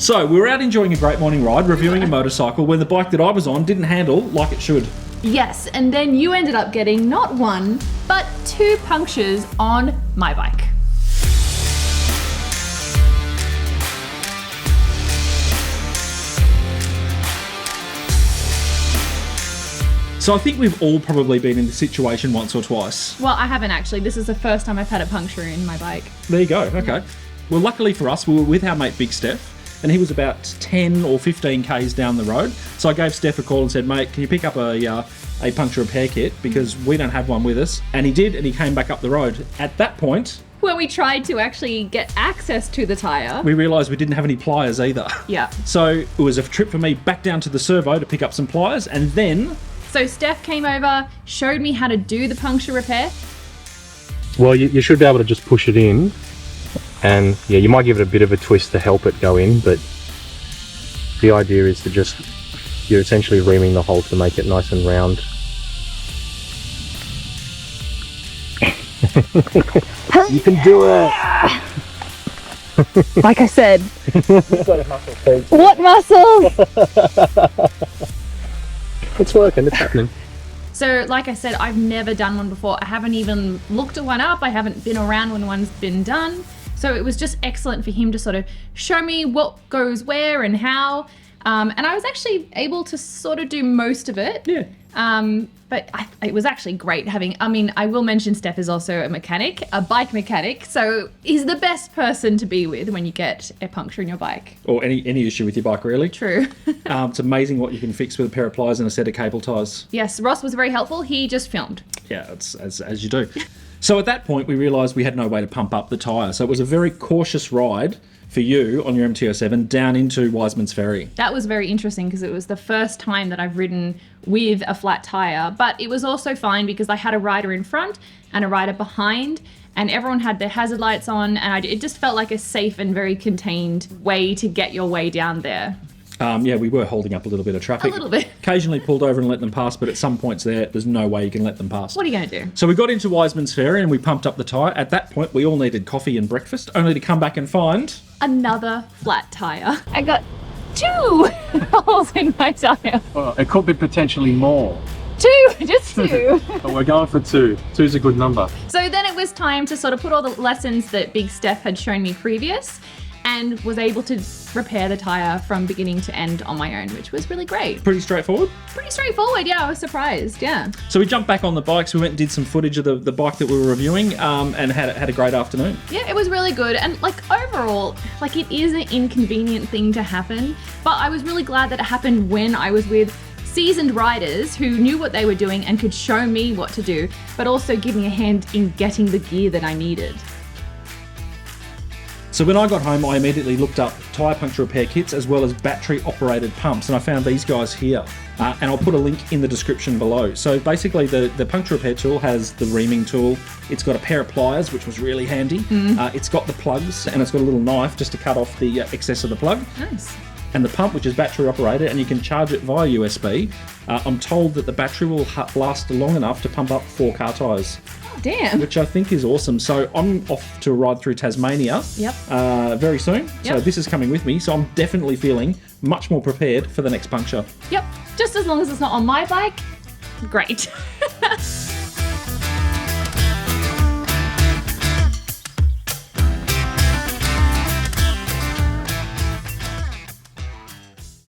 So we were out enjoying a great morning ride, reviewing a motorcycle when the bike that I was on didn't handle like it should. Yes, and then you ended up getting not one, but 2 punctures on my bike. So I think we've all probably been in this situation once or twice. Well, I haven't actually. This is the first time I've had a puncture in my bike. There you go, okay. Well, luckily for us, we were with our mate Big Steph, and he was about 10 or 15 Ks down the road. So I gave Steph a call and said, mate, can you pick up a puncture repair kit, because we don't have one with us. And he did, and he came back up the road. At that point, When we tried to actually get access to the tyre. we realised we didn't have any pliers either. Yeah. So it was a trip for me back down to the servo to pick up some pliers, and then... So Steph came over, showed me how to do the puncture repair. Well, you should be able to just push it in, and yeah, you might give it a bit of a twist to help it go in, but the idea is to just, you're essentially reaming the hole to make it nice and round. You can do it! Like I said. What muscles? It's working, it's happening. So, like I said, I've never done one before. I haven't even looked at one up. I haven't been around when one's been done. So it was just excellent for him to sort of show me what goes where and how. And I was actually able to sort of do most of it. Yeah. But it was actually great having, I will mention Steph is also a mechanic, a bike mechanic. So he's the best person to be with when you get a puncture in your bike. Or any issue with your bike, really. True. It's amazing what you can fix with a pair of pliers and a set of cable ties. Yes, Ross was very helpful. He just filmed. Yeah, it's as you do. So at that point, we realised we had no way to pump up the tyre. So it was a very cautious ride for you on your MT-07 down into Wiseman's Ferry. That was very interesting because it was the first time that I've ridden with a flat tyre, but it was also fine because I had a rider in front and a rider behind, and everyone had their hazard lights on, and it just felt like a safe and very contained way to get your way down there. Yeah, we were holding up a little bit of traffic. A little bit. Occasionally pulled over and let them pass, but at some points there's no way you can let them pass. What are you going to do? So we got into Wiseman's Ferry and we pumped up the tyre. At that point, we all needed coffee and breakfast, only to come back and find... Another flat tyre. I got 2 holes in my tyre. Well, it could be potentially more, 2, just 2. but we're going for 2. 2's a good number. So then it was time to sort of put all the lessons that Big Steph had shown me previous, and was able to repair the tyre from beginning to end on my own, which was really great. Pretty straightforward. Pretty straightforward, yeah, I was surprised, yeah. So we jumped back on the bikes, we went and did some footage of the bike that we were reviewing, and had a great afternoon. Yeah, it was really good, and overall, it is an inconvenient thing to happen, but I was really glad that it happened when I was with seasoned riders who knew what they were doing and could show me what to do, but also give me a hand in getting the gear that I needed. So when I got home, I immediately looked up tyre puncture repair kits as well as battery-operated pumps, and I found these guys here. And I'll put a link in the description below. So basically, the puncture repair tool has the reaming tool. It's got a pair of pliers, which was really handy. It's got the plugs, and it's got a little knife just to cut off the excess of the plug. Nice. And the pump, which is battery-operated, and you can charge it via USB. I'm told that the battery will last long enough to pump up 4 car tyres. Damn. Which I think is awesome. So I'm off to a ride through Tasmania very soon. Yep. So this is coming with me. So I'm definitely feeling much more prepared for the next puncture. Yep, just as long as it's not on my bike, great.